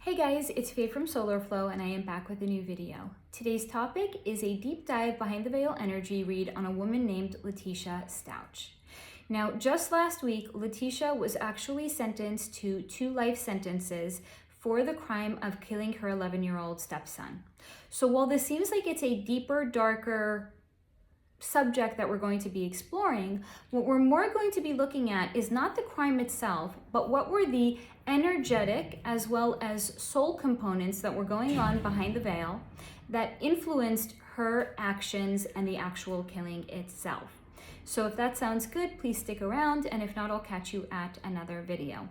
Hey guys, it's Faye from Solar Flow and I am back with a new video. Today's topic is a deep dive behind the veil energy read on a woman named Letecia Stauch. Now, just last week, Letecia was actually sentenced to 2 life sentences for the crime of killing her 11-year-old stepson. So while this seems like it's a deeper, darker subject that we're going to be exploring, what we're more going to be looking at is not the crime itself, but what were the energetic as well as soul components that were going on behind the veil that influenced her actions and the actual killing itself. So if that sounds good, please stick around, and if not, I'll catch you at another video.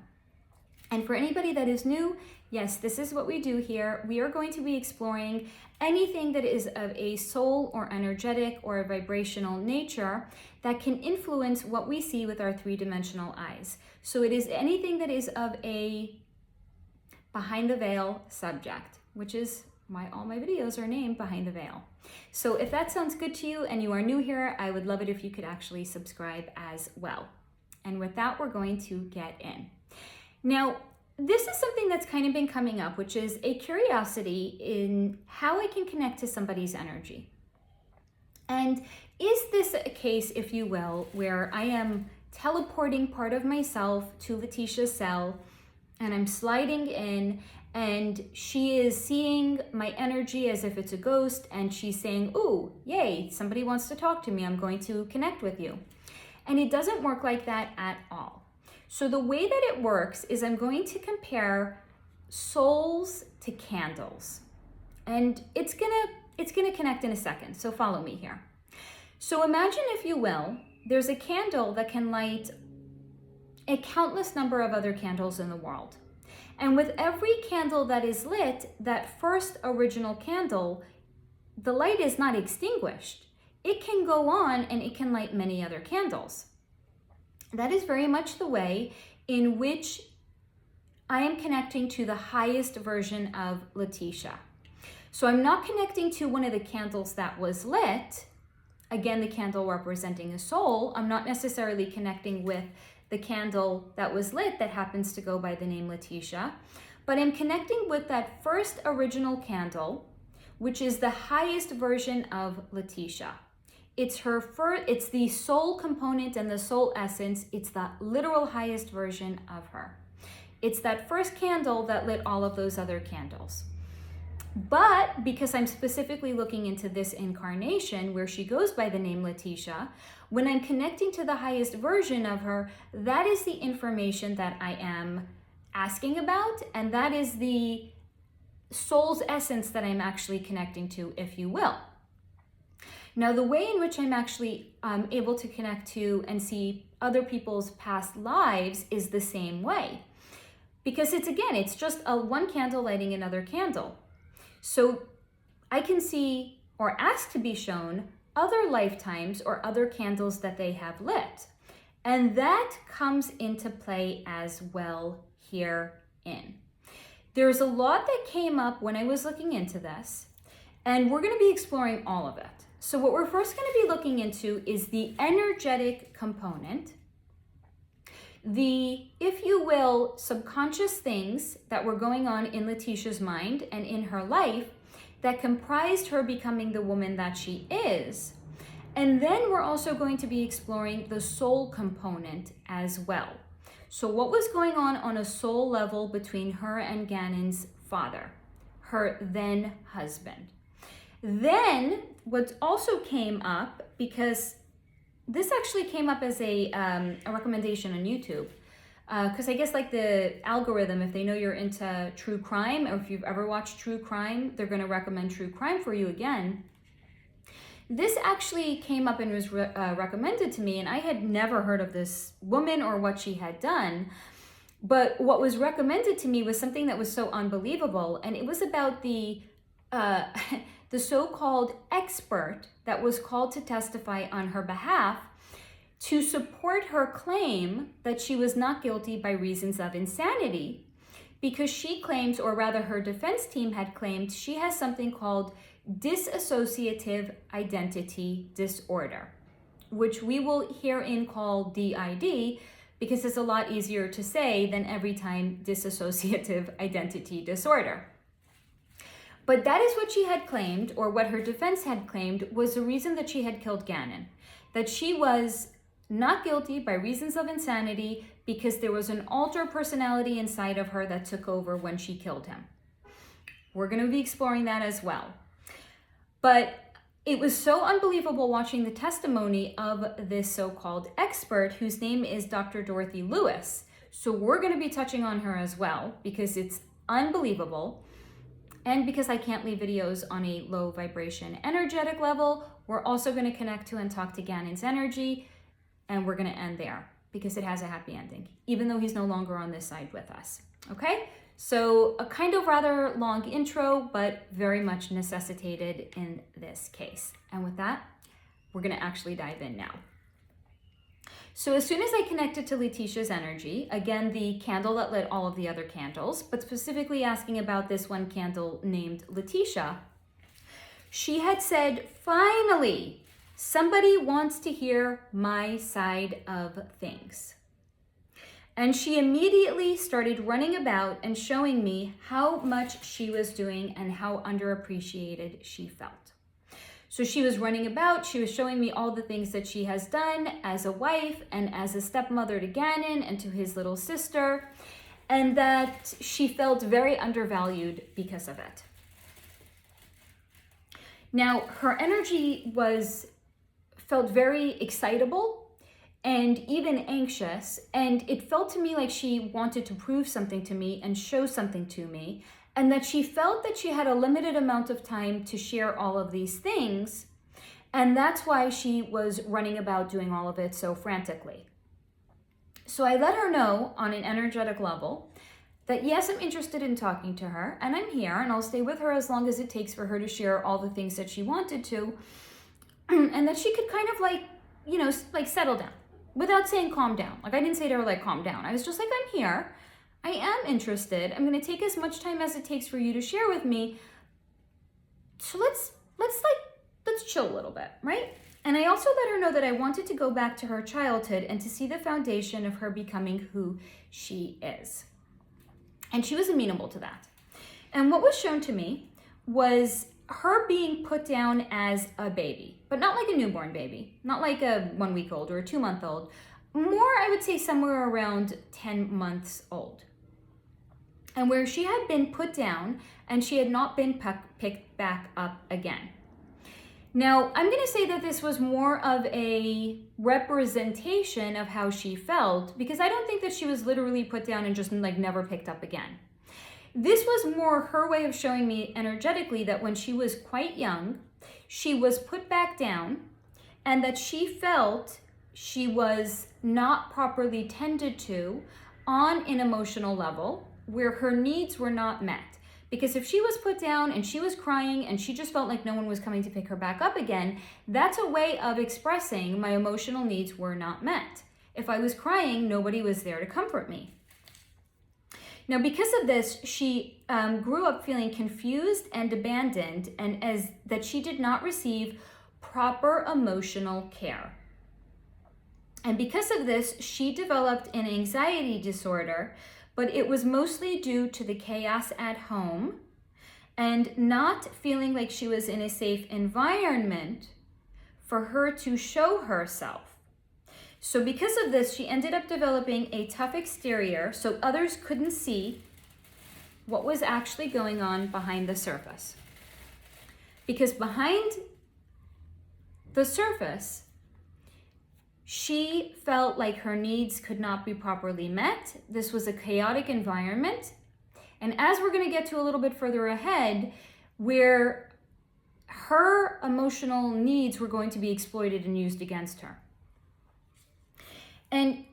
And for anybody that is new, yes, this is what we do here. We are going to be exploring anything that is of a soul or energetic or a vibrational nature that can influence what we see with our 3-dimensional eyes. So it is anything that is of a behind the veil subject, which is why all my videos are named Behind the Veil. So if that sounds good to you and you are new here, I would love it if you could actually subscribe as well. And with that, we're going to get in. Now, this is something that's kind of been coming up, which is a curiosity in how I can connect to somebody's energy. And is this a case, if you will, where I am teleporting part of myself to Leticia's cell and I'm sliding in and she is seeing my energy as if it's a ghost and she's saying, "Ooh, yay, somebody wants to talk to me, I'm going to connect with you." And it doesn't work like that at all. So the way that it works is I'm going to compare souls to candles. And it's gonna connect in a second, so follow me here. So imagine, if you will, there's a candle that can light a countless number of other candles in the world. And with every candle that is lit, that first original candle, the light is not extinguished. It can go on and it can light many other candles. That is very much the way in which I am connecting to the highest version of Letecia. So I'm not connecting to one of the candles that was lit, again, the candle representing a soul. I'm not necessarily connecting with the candle that was lit that happens to go by the name Letecia, but I'm connecting with that first original candle, which is the highest version of Letecia. It's it's the soul component and the soul essence. It's the literal highest version of her. It's that first candle that lit all of those other candles. But because I'm specifically looking into this incarnation where she goes by the name Letecia, when I'm connecting to the highest version of her, that is the information that I am asking about, and that is the soul's essence that I'm actually connecting to, if you will. Now, the way in which I'm actually able to connect to and see other people's past lives is the same way. Because it's just one candle lighting another candle. So I can see or ask to be shown other lifetimes or other candles that they have lit. And that comes into play as well herein. There's a lot that came up when I was looking into this, and we're going to be exploring all of it. So what we're first going to be looking into is the energetic component, the, if you will, subconscious things that were going on in Leticia's mind and in her life that comprised her becoming the woman that she is. And then we're also going to be exploring the soul component as well. So what was going on a soul level between her and Gannon's father, her then husband. Then what also came up, because this actually came up as a recommendation on YouTube, because I guess like the algorithm, if they know you're into true crime, or if you've ever watched true crime, they're going to recommend true crime for you again. This actually came up and was recommended to me, and I had never heard of this woman or what she had done. But what was recommended to me was something that was so unbelievable, and it was about the so-called expert that was called to testify on her behalf to support her claim that she was not guilty by reasons of insanity, because she claims, or rather her defense team had claimed, she has something called dissociative identity disorder, which we will herein call DID, because it's a lot easier to say than every time dissociative identity disorder. But that is what she had claimed, or what her defense had claimed, was the reason that she had killed Gannon. That she was not guilty by reasons of insanity because there was an alter personality inside of her that took over when she killed him. We're going to be exploring that as well. But it was so unbelievable watching the testimony of this so-called expert, whose name is Dr. Dorothy Lewis. So we're going to be touching on her as well because it's unbelievable. And because I can't leave videos on a low vibration energetic level, we're also going to connect to and talk to Gannon's energy, and we're going to end there because it has a happy ending, even though he's no longer on this side with us. Okay? So a kind of rather long intro, but very much necessitated in this case. And with that, we're going to actually dive in now. So as soon as I connected to Leticia's energy, again, the candle that lit all of the other candles, but specifically asking about this one candle named Letecia, she had said, finally, somebody wants to hear my side of things. And she immediately started running about and showing me how much she was doing and how underappreciated she felt. So she was running about, she was showing me all the things that she has done as a wife and as a stepmother to Gannon and to his little sister, and that she felt very undervalued because of it. Now, her energy felt very excitable and even anxious, and it felt to me like she wanted to prove something to me and show something to me, and that she felt that she had a limited amount of time to share all of these things, and that's why she was running about doing all of it so frantically. So I let her know on an energetic level that yes, I'm interested in talking to her, and I'm here, and I'll stay with her as long as it takes for her to share all the things that she wanted to, and that she could kind of like settle down without saying calm down. Like I didn't say to her like calm down. I was just like, I'm here. I am interested. I'm going to take as much time as it takes for you to share with me. So let's chill a little bit, right? And I also let her know that I wanted to go back to her childhood and to see the foundation of her becoming who she is. And she was amenable to that. And what was shown to me was her being put down as a baby, but not like a newborn baby, not like a 1 week old or a 2 month old, more, I would say somewhere around 10 months old. And where she had been put down and she had not been picked back up again. Now, I'm going to say that this was more of a representation of how she felt, because I don't think that she was literally put down and just like never picked up again. This was more her way of showing me energetically that when she was quite young, she was put back down and that she felt she was not properly tended to on an emotional level, where her needs were not met. Because if she was put down and she was crying and she just felt like no one was coming to pick her back up again, that's a way of expressing my emotional needs were not met. If I was crying, nobody was there to comfort me. Now, because of this, she grew up feeling confused and abandoned, and as that she did not receive proper emotional care. And because of this, she developed an anxiety disorder, but it was mostly due to the chaos at home and not feeling like she was in a safe environment for her to show herself. So because of this, she ended up developing a tough exterior so others couldn't see what was actually going on behind the surface. Because behind the surface, she felt like her needs could not be properly met. This was a chaotic environment. And as we're going to get to a little bit further ahead, where her emotional needs were going to be exploited and used against her. And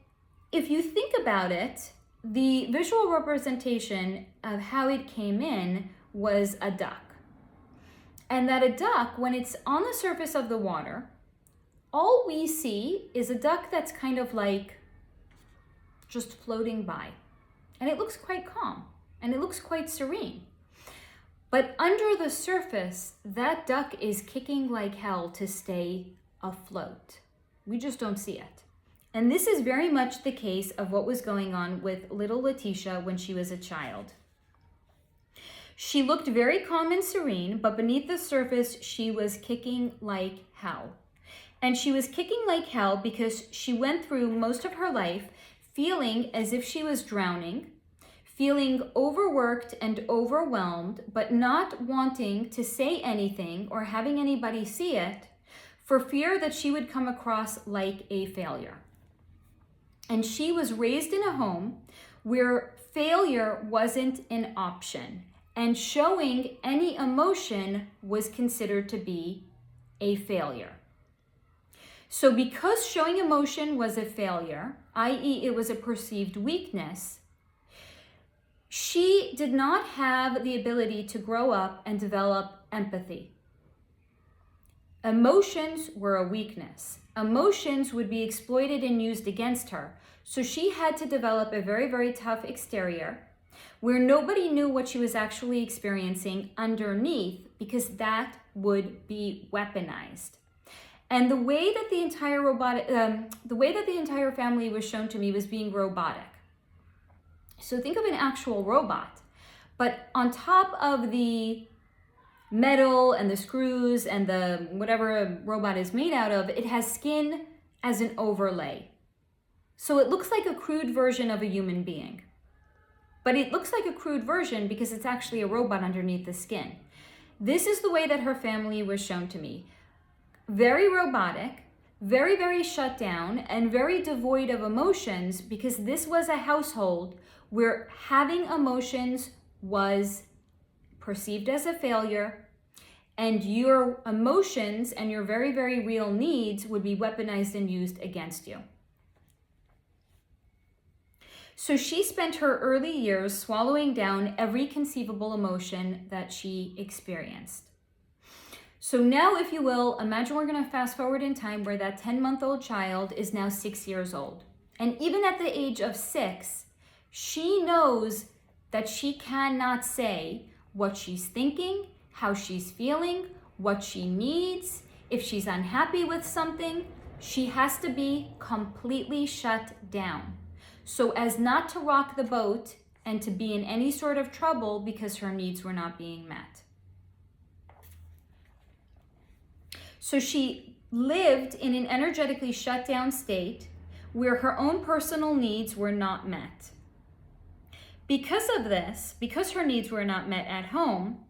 if you think about it, the visual representation of how it came in was a duck. And that a duck, when it's on the surface of the water, all we see is a duck that's kind of like just floating by. And it looks quite calm and it looks quite serene. But under the surface, that duck is kicking like hell to stay afloat. We just don't see it. And this is very much the case of what was going on with little Letecia when she was a child. She looked very calm and serene, but beneath the surface, she was kicking like hell. And she was kicking like hell because she went through most of her life feeling as if she was drowning, feeling overworked and overwhelmed, but not wanting to say anything or having anybody see it for fear that she would come across like a failure. And she was raised in a home where failure wasn't an option, and showing any emotion was considered to be a failure. So because showing emotion was a failure, i.e. it was a perceived weakness, she did not have the ability to grow up and develop empathy. Emotions were a weakness. Emotions would be exploited and used against her. So she had to develop a very, very tough exterior where nobody knew what she was actually experiencing underneath, because that would be weaponized. And the way that the entire family was shown to me was being robotic. So think of an actual robot, but on top of the metal and the screws and the whatever a robot is made out of, it has skin as an overlay. So it looks like a crude version of a human being. But it looks like a crude version because it's actually a robot underneath the skin. This is the way that her family was shown to me. Very robotic, very, very shut down, and very devoid of emotions, because this was a household where having emotions was perceived as a failure, and your emotions and your very, very real needs would be weaponized and used against you. So she spent her early years swallowing down every conceivable emotion that she experienced. So now, if you will, imagine we're going to fast forward in time where that 10-month-old child is now 6 years old. And even at the age of 6, she knows that she cannot say what she's thinking, how she's feeling, what she needs. If she's unhappy with something, she has to be completely shut down, so as not to rock the boat and to be in any sort of trouble because her needs were not being met. So she lived in an energetically shut down state where her own personal needs were not met. Because of this, because her needs were not met at home,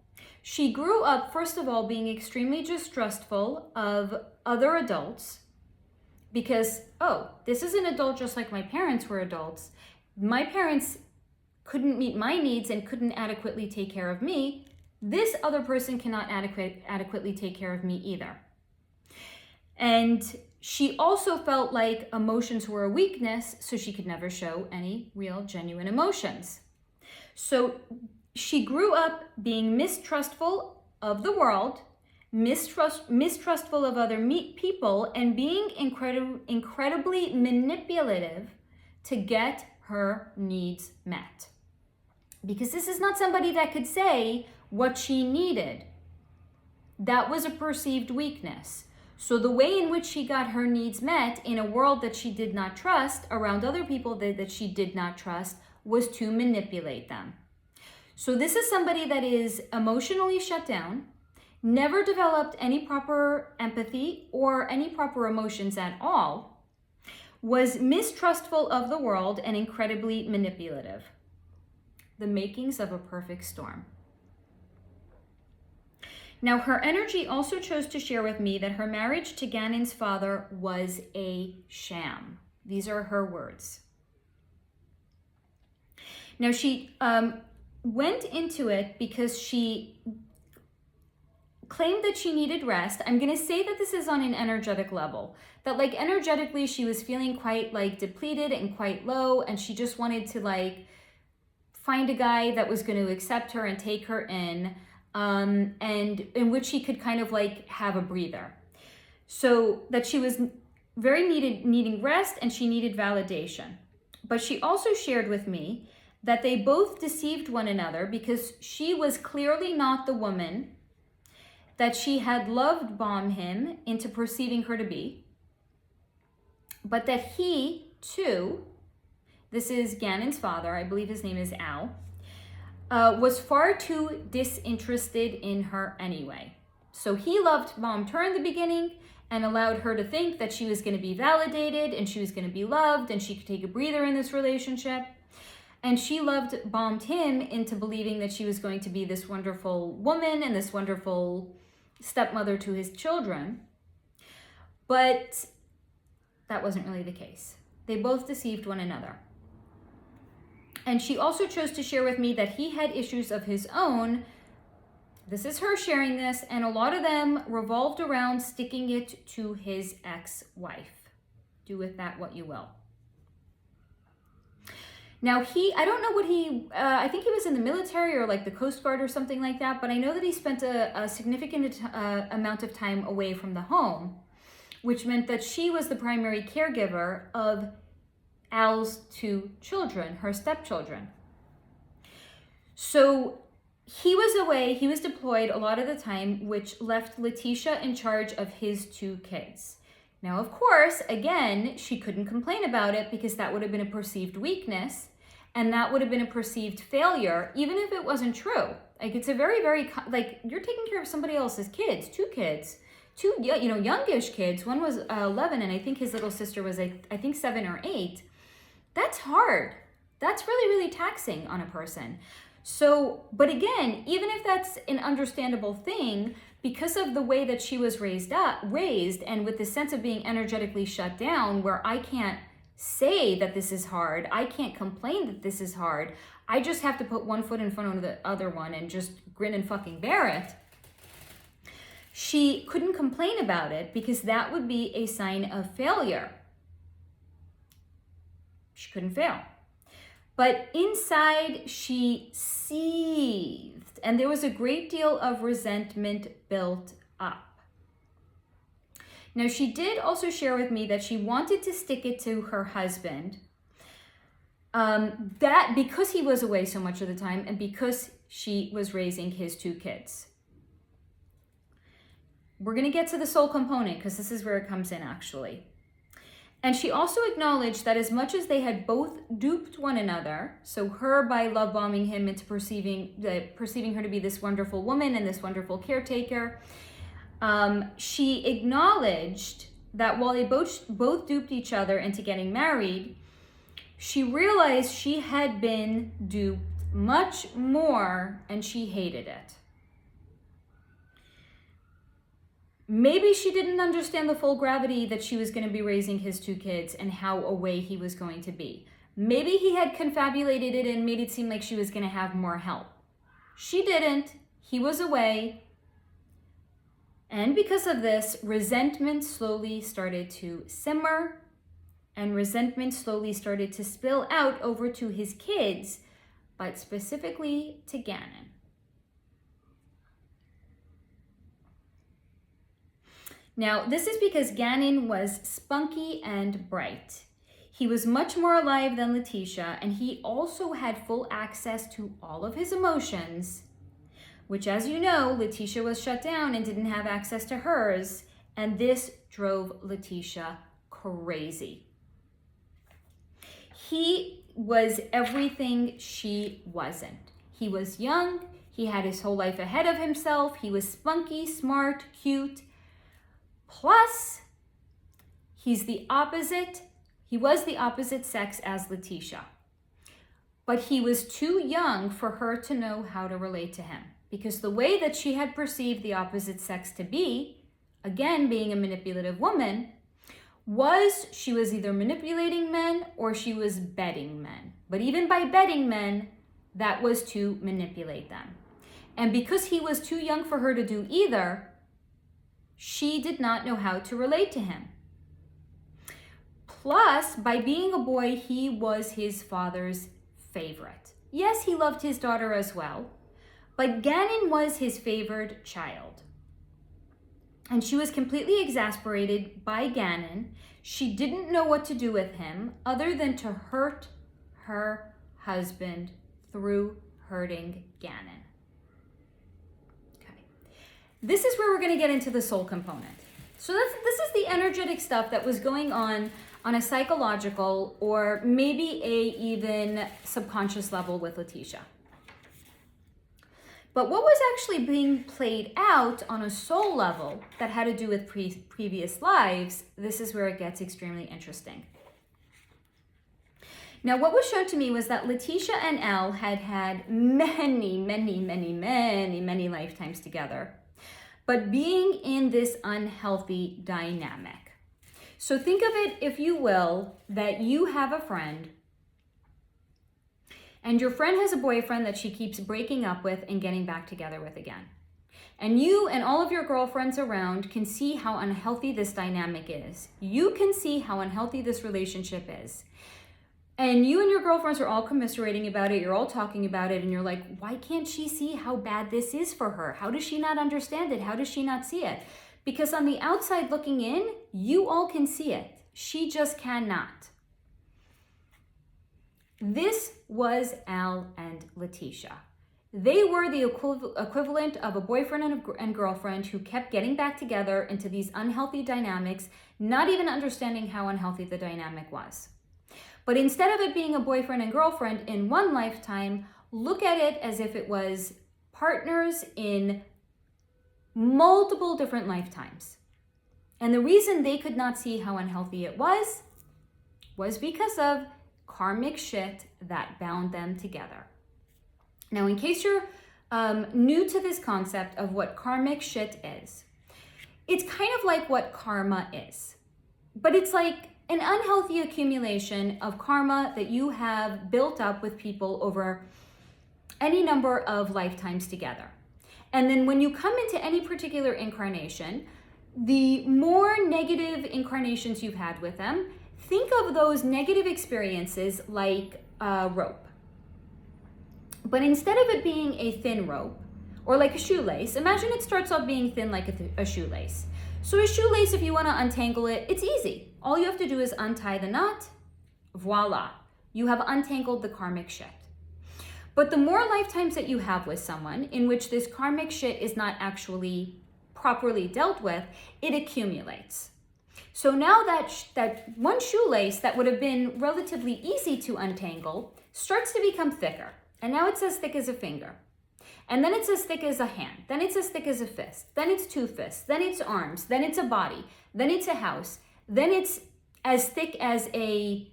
she grew up, first of all, being extremely distrustful of other adults, because, oh, this is an adult just like my parents were adults. My parents couldn't meet my needs and couldn't adequately take care of me. This other person cannot adequately take care of me either. And she also felt like emotions were a weakness, so she could never show any real, genuine emotions. So she grew up being mistrustful of the world, mistrustful of other people, and being incredibly manipulative to get her needs met. Because this is not somebody that could say what she needed. That was a perceived weakness. So the way in which she got her needs met in a world that she did not trust, around other people that she did not trust, was to manipulate them. So this is somebody that is emotionally shut down, never developed any proper empathy or any proper emotions at all, was mistrustful of the world, and incredibly manipulative. The makings of a perfect storm. Now, her energy also chose to share with me that her marriage to Gannon's father was a sham. These are her words. Now, she went into it because she claimed that she needed rest. I'm going to say that this is on an energetic level. That like energetically, she was feeling quite like depleted and quite low, and she just wanted to like find a guy that was going to accept her and take her in. And in which she could kind of like have a breather. So that she was very needing rest, and she needed validation. But she also shared with me that they both deceived one another because she was clearly not the woman that she had loved bomb him into perceiving her to be. but that he too, this is Gannon's father, I believe his name is Al, was far too disinterested in her anyway. So he loved bombed her in the beginning and allowed her to think that she was going to be validated and she was going to be loved and she could take a breather in this relationship. And she bombed him into believing that she was going to be this wonderful woman and this wonderful stepmother to his children. But that wasn't really the case. They both deceived one another. And she also chose to share with me that he had issues of his own. This is her sharing this, and a lot of them revolved around sticking it to his ex-wife. Do with that what you will. Now I don't know what I think he was in the military or like the Coast Guard or something like that, but I know that he spent a significant amount of time away from the home, which meant that she was the primary caregiver of Al's two children, her stepchildren. So he was away, he was deployed a lot of the time, which left Letecia in charge of his two kids. Now, of course, again, she couldn't complain about it because that would have been a perceived weakness and that would have been a perceived failure, even if it wasn't true. Like, it's a very, very, like, you're taking care of somebody else's kids, two, youngish kids. One was 11 and I think his little sister was, I think 7 or 8. That's hard. That's really, really taxing on a person. So, but again, even if that's an understandable thing, because of the way that she was raised and with the sense of being energetically shut down, where I can't say that this is hard, I can't complain that this is hard, I just have to put one foot in front of the other one and just grin and fucking bear it. She couldn't complain about it because that would be a sign of failure. She couldn't fail. But inside, she seethed, and there was a great deal of resentment built up. Now, she did also share with me that she wanted to stick it to her husband, that because he was away so much of the time and because she was raising his two kids. We're going to get to the soul component because this is where it comes in, actually. And she also acknowledged that as much as they had both duped one another, so her by love bombing him into perceiving her to be this wonderful woman and this wonderful caretaker, she acknowledged that while they both duped each other into getting married, she realized she had been duped much more and she hated it. Maybe she didn't understand the full gravity that she was going to be raising his two kids and how away he was going to be. Maybe he had confabulated it and made it seem like she was going to have more help. She didn't. He was away. And because of this, resentment slowly started to simmer, and resentment slowly started to spill out over to his kids, but specifically to Gannon. Now, this is because Gannon was spunky and bright. He was much more alive than Letecia, and he also had full access to all of his emotions, which, as you know, Letecia was shut down and didn't have access to hers, and this drove Letecia crazy. He was everything she wasn't. He was young, he had his whole life ahead of himself, he was spunky, smart, cute. Plus, he was the opposite sex as Letecia. But he was too young for her to know how to relate to him, because the way that she had perceived the opposite sex to be, again, being a manipulative woman, was she was either manipulating men or she was bedding men. But even by bedding men, that was to manipulate them. And because he was too young for her to do either, she did not know how to relate to him. Plus, by being a boy, he was his father's favorite. Yes, he loved his daughter as well, but Gannon was his favored child. And she was completely exasperated by Gannon. She didn't know what to do with him other than to hurt her husband through hurting Gannon. This is where we're going to get into the soul component. So this is the energetic stuff that was going on on a psychological or maybe a even subconscious level with Letecia. But what was actually being played out on a soul level that had to do with previous lives, this is where it gets extremely interesting. Now, what was shown to me was that Letecia and Elle had had many lifetimes together, but being in this unhealthy dynamic. So think of it, if you will, that you have a friend, and your friend has a boyfriend that she keeps breaking up with and getting back together with again. And you and all of your girlfriends around can see how unhealthy this dynamic is. You can see how unhealthy this relationship is. And you and your girlfriends are all commiserating about it. You're all talking about it. And you're like, why can't she see how bad this is for her? How does she not understand it? How does she not see it? Because on the outside looking in, you all can see it. She just cannot. This was Elle and Letecia. They were the equivalent of a boyfriend and girlfriend who kept getting back together into these unhealthy dynamics, not even understanding how unhealthy the dynamic was. But instead of it being a boyfriend and girlfriend in one lifetime, look at it as if it was partners in multiple different lifetimes. And the reason they could not see how unhealthy it was because of karmic shit that bound them together. Now, in case you're new to this concept of what karmic shit is, it's kind of like what karma is. But it's like an unhealthy accumulation of karma that you have built up with people over any number of lifetimes together. And then when you come into any particular incarnation, the more negative incarnations you've had with them, think of those negative experiences like a rope. But instead of it being a thin rope, or like a shoelace, imagine it starts off being thin like a shoelace. So a shoelace, if you want to untangle it, it's easy. All you have to do is untie the knot. Voila. You have untangled the karmic shit. But the more lifetimes that you have with someone in which this karmic shit is not actually properly dealt with, it accumulates. So now that one shoelace that would have been relatively easy to untangle starts to become thicker. And now it's as thick as a finger. And then it's as thick as a hand. Then it's as thick as a fist. Then it's two fists. Then it's arms. Then it's a body. Then it's a house. Then it's as thick as a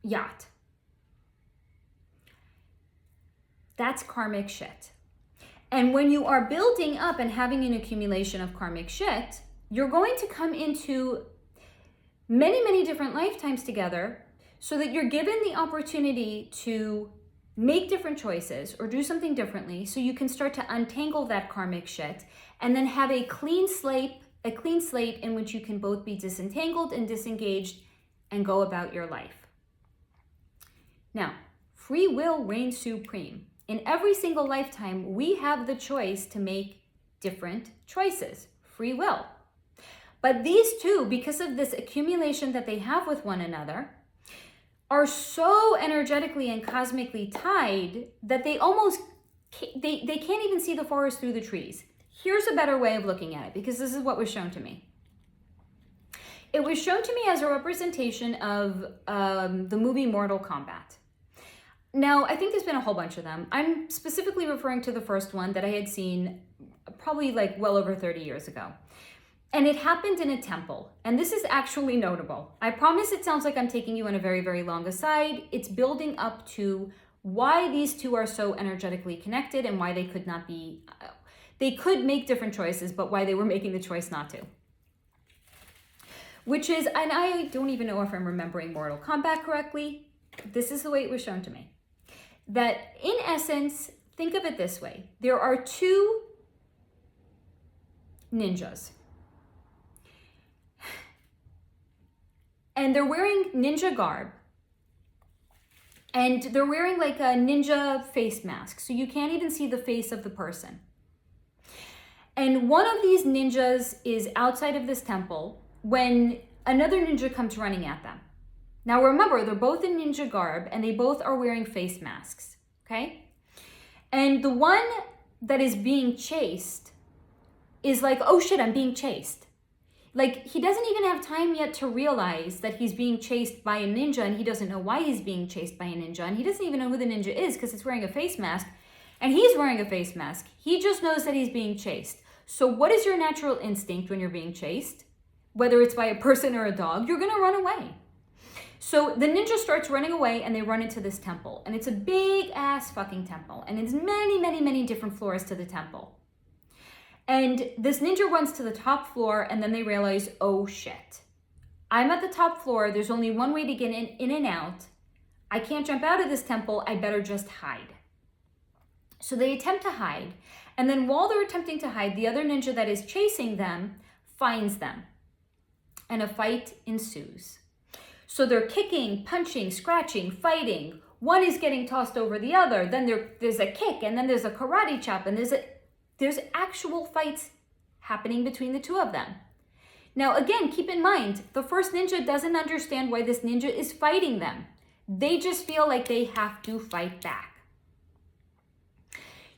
yacht. That's karmic shit. And when you are building up and having an accumulation of karmic shit, you're going to come into many different lifetimes together so that you're given the opportunity to make different choices or do something differently so you can start to untangle that karmic shit and then have a clean slate in which you can both be disentangled and disengaged and go about your life. Now, free will reigns supreme. In every single lifetime, we have the choice to make different choices. Free will. But these two, because of this accumulation that they have with one another, are so energetically and cosmically tied that they can't even see the forest through the trees. Here's a better way of looking at it, because this is what was shown to me. It was shown to me as a representation of the movie Mortal Kombat. Now, I think there's been a whole bunch of them. I'm specifically referring to the first one that I had seen probably like well over 30 years ago. And it happened in a temple. And this is actually notable. I promise it sounds like I'm taking you on a very long aside. It's building up to why these two are so energetically connected and why they could not be, they could make different choices, but why they were making the choice not to. Which is, and I don't even know if I'm remembering Mortal Kombat correctly. This is the way it was shown to me. That in essence, think of it this way. There are two ninjas. And they're wearing ninja garb. And they're wearing like a ninja face mask. So you can't even see the face of the person. And one of these ninjas is outside of this temple when another ninja comes running at them. Now remember, they're both in ninja garb and they both are wearing face masks, okay? And the one that is being chased is like, oh shit, I'm being chased. Like, he doesn't even have time yet to realize that he's being chased by a ninja, and he doesn't know why he's being chased by a ninja, and he doesn't even know who the ninja is because it's wearing a face mask, and he's wearing a face mask. He just knows that he's being chased. So what is your natural instinct when you're being chased? Whether it's by a person or a dog, you're gonna run away. So the ninja starts running away, and they run into this temple, and it's a big ass fucking temple, and it's many, many, many different floors to the temple. And this ninja runs to the top floor, and then they realize, oh shit, I'm at the top floor. There's only one way to get in and out. I can't jump out of this temple. I better just hide. So they attempt to hide. And then while they're attempting to hide, the other ninja that is chasing them finds them. And a fight ensues. So they're kicking, punching, scratching, fighting. One is getting tossed over the other. Then there's a kick, and then there's a karate chop, and there's actual fights happening between the two of them. Now, again, keep in mind, the first ninja doesn't understand why this ninja is fighting them. They just feel like they have to fight back.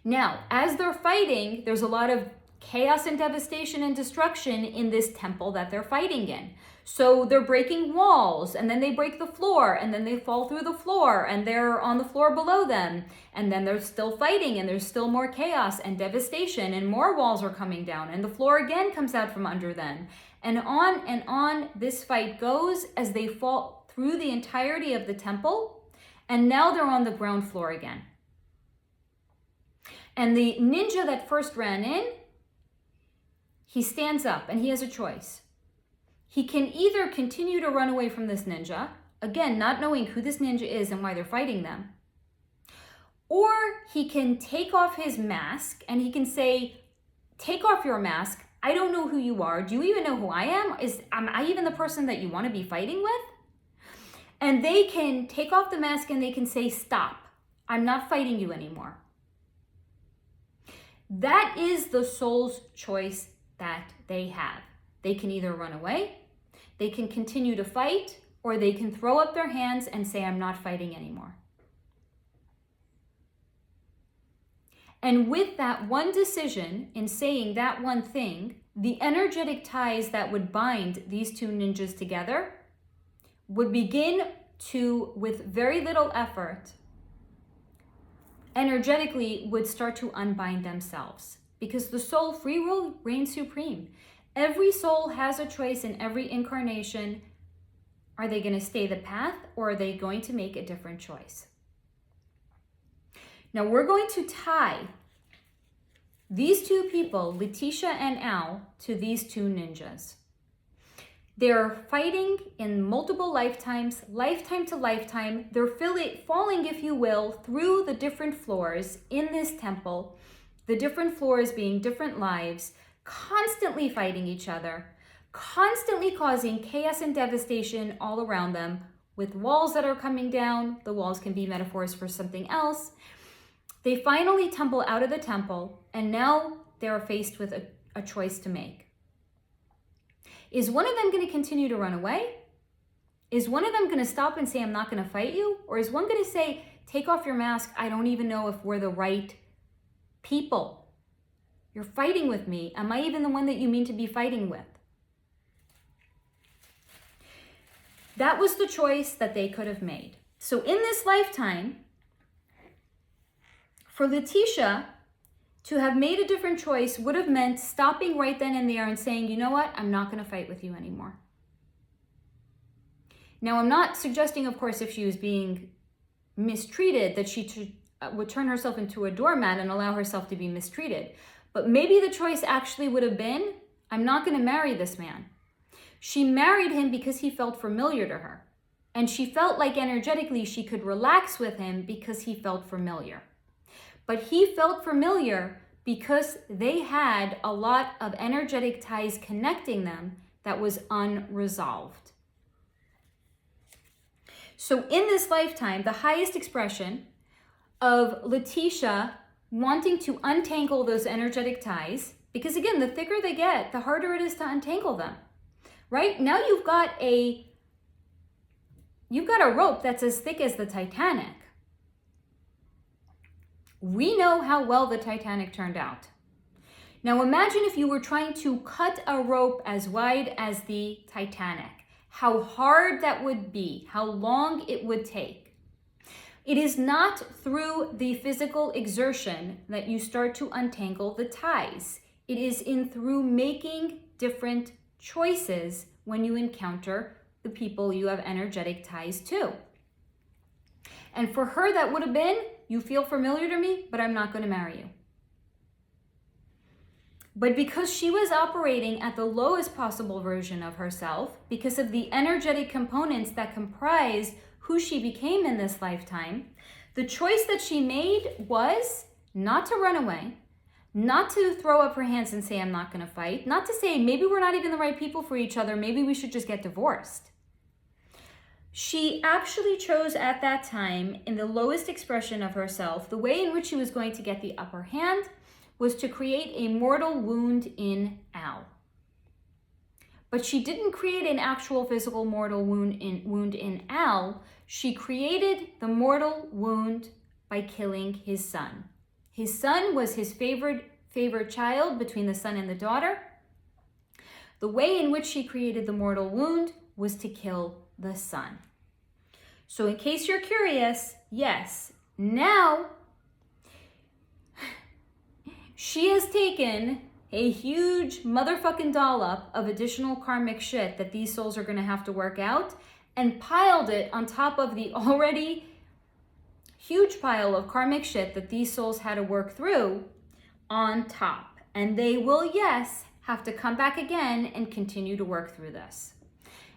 Now, as they're fighting, there's a lot of chaos and devastation and destruction in this temple that they're fighting in. So they're breaking walls, and then they break the floor, and then they fall through the floor, and they're on the floor below them, and then they're still fighting, and there's still more chaos and devastation, and more walls are coming down, and the floor again comes out from under them. And on this fight goes as they fall through the entirety of the temple, and now they're on the ground floor again. And the ninja that first ran in, he stands up, and he has a choice. He can either continue to run away from this ninja, again, not knowing who this ninja is and why they're fighting them, or he can take off his mask and he can say, take off your mask. I don't know who you are. Do you even know who I am? Am I even the person that you want to be fighting with? And they can take off the mask and they can say, stop. I'm not fighting you anymore. That is the soul's choice that they have. They can either run away, they can continue to fight, or they can throw up their hands and say, I'm not fighting anymore. And with that one decision, in saying that one thing, the energetic ties that would bind these two ninjas together would begin to, with very little effort, energetically would start to unbind themselves. Because the soul free will reigns supreme. Every soul has a choice in every incarnation. Are they going to stay the path, or are they going to make a different choice? Now we're going to tie these two people, Letecia and Al, to these two ninjas. They're fighting in multiple lifetimes, lifetime to lifetime. They're falling, if you will, through the different floors in this temple, the different floors being different lives, constantly fighting each other, constantly causing chaos and devastation all around them, with walls that are coming down. The walls can be metaphors for something else. They finally tumble out of the temple, and now they're faced with a choice to make. Is one of them going to continue to run away? Is one of them going to stop and say, I'm not going to fight you? Or is one going to say, take off your mask. I don't even know if we're the right people. You're fighting with me. Am I even the one that you mean to be fighting with? That was the choice that they could have made. So in this lifetime, for Letecia to have made a different choice would have meant stopping right then and there and saying, you know what, I'm not going to fight with you anymore. Now, I'm not suggesting, of course, if she was being mistreated, that she would turn herself into a doormat and allow herself to be mistreated. But maybe the choice actually would have been, I'm not going to marry this man. She married him because he felt familiar to her. And she felt like energetically she could relax with him because he felt familiar. But he felt familiar because they had a lot of energetic ties connecting them that was unresolved. So in this lifetime, the highest expression of Letecia wanting to untangle those energetic ties, because again, the thicker they get, the harder it is to untangle them, right? Now you've got a rope that's as thick as the Titanic. We know how well the Titanic turned out. Now imagine if you were trying to cut a rope as wide as the Titanic. How hard that would be, how long it would take. It is not through the physical exertion that you start to untangle the ties. It is through making different choices when you encounter the people you have energetic ties to. And for her, that would have been, you feel familiar to me, but I'm not going to marry you. But because she was operating at the lowest possible version of herself, because of the energetic components that comprise who she became in this lifetime, the choice that she made was not to run away, not to throw up her hands and say, I'm not going to fight, not to say, maybe we're not even the right people for each other, maybe we should just get divorced. She actually chose at that time, in the lowest expression of herself, the way in which she was going to get the upper hand was to create a mortal wound in Al. But she didn't create an actual physical mortal wound in Al. She created the mortal wound by killing his son. His son was his favorite child between the son and the daughter. The way in which she created the mortal wound was to kill the son. So in case you're curious, yes, now she has taken a huge motherfucking dollop of additional karmic shit that these souls are going to have to work out and piled it on top of the already huge pile of karmic shit that these souls had to work through on top. And they will, yes, have to come back again and continue to work through this.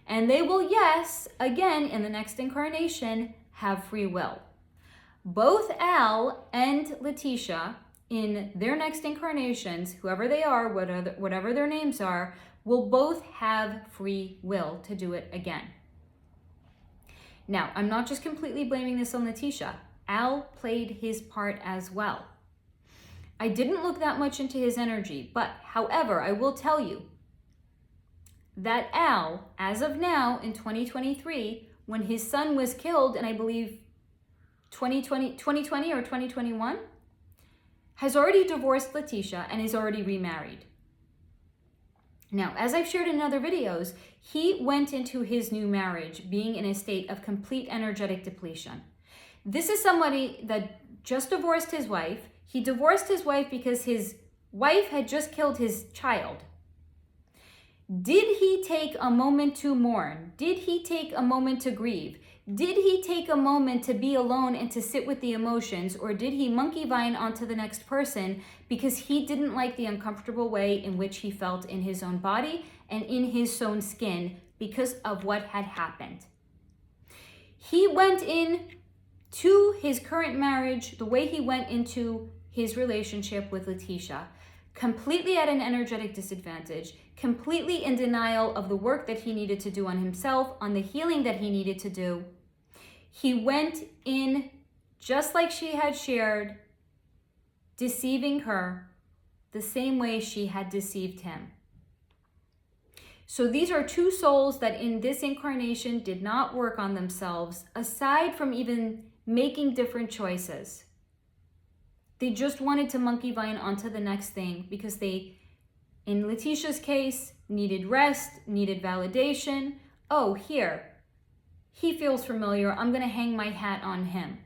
And they will, yes, again, in the next incarnation, have free will. Both Al and Letecia, in their next incarnations, whoever they are, whatever their names are, will both have free will to do it again. Now, I'm not just completely blaming this on Letecia. Al played his part as well. I didn't look that much into his energy, but however, I will tell you that Al, as of now in 2023, when his son was killed, and I believe 2020 or 2021, has already divorced Letecia and is already remarried. Now, as I've shared in other videos, he went into his new marriage being in a state of complete energetic depletion. This is somebody that just divorced his wife. He divorced his wife because his wife had just killed his child. Did he take a moment to mourn? Did he take a moment to grieve? Did he take a moment to be alone and to sit with the emotions, or did he monkey vine onto the next person because he didn't like the uncomfortable way in which he felt in his own body and in his own skin because of what had happened? He went in to his current marriage the way he went into his relationship with Letecia, completely at an energetic disadvantage, completely in denial of the work that he needed to do on himself, on the healing that he needed to do. He went in, just like she had shared, deceiving her the same way she had deceived him. So these are two souls that in this incarnation did not work on themselves, aside from even making different choices. They just wanted to monkey vine onto the next thing because they, in Leticia's case, needed rest, needed validation. Oh, here, he feels familiar. I'm going to hang my hat on him.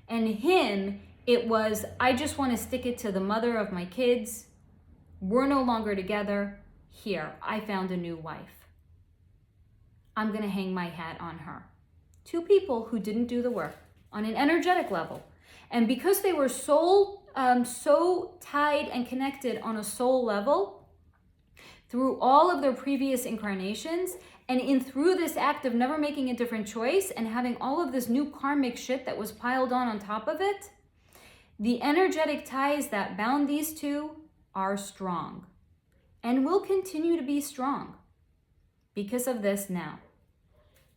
And him, it was, I just want to stick it to the mother of my kids. We're no longer together. Here, I found a new wife. I'm going to hang my hat on her. Two people who didn't do the work on an energetic level. And because they were so tied and connected on a soul level through all of their previous incarnations, and through this act of never making a different choice and having all of this new karmic shit that was piled on top of it, the energetic ties that bound these two are strong and will continue to be strong because of this now.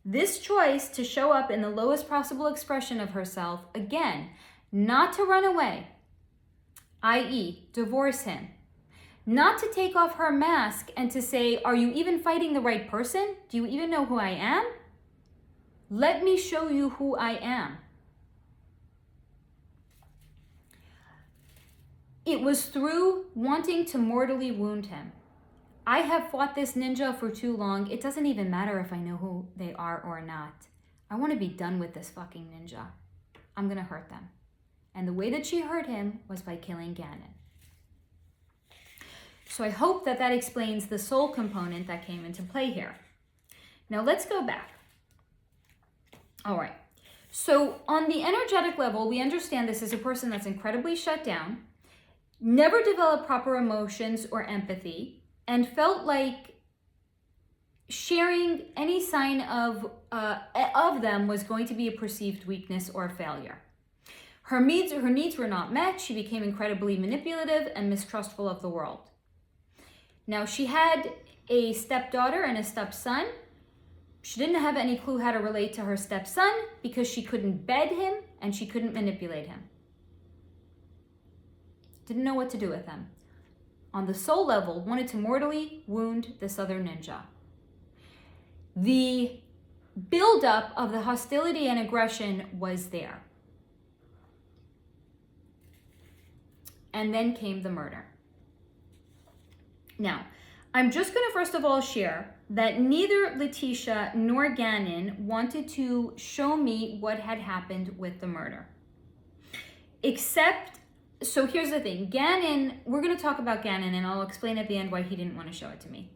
This choice to show up in the lowest possible expression of herself, again, not to run away, i.e., divorce him, not to take off her mask and to say, are you even fighting the right person? Do you even know who I am? Let me show you who I am. It was through wanting to mortally wound him. I have fought this ninja for too long. It doesn't even matter if I know who they are or not. I want to be done with this fucking ninja. I'm going to hurt them. And the way that she hurt him was by killing Gannon. So I hope that that explains the soul component that came into play here. Now let's go back. All right. So on the energetic level, we understand this is a person that's incredibly shut down, never developed proper emotions or empathy, and felt like sharing any sign of them was going to be a perceived weakness or failure. Her needs were not met. She became incredibly manipulative and mistrustful of the world. Now, she had a stepdaughter and a stepson. She didn't have any clue how to relate to her stepson because she couldn't bed him and she couldn't manipulate him. Didn't know what to do with him. On the soul level, wanted to mortally wound this other ninja. The buildup of the hostility and aggression was there. And then came the murder. Now, I'm just going to first of all share that neither Letecia nor Gannon wanted to show me what had happened with the murder. Except, so here's the thing, Gannon, we're going to talk about Gannon and I'll explain at the end why he didn't want to show it to me.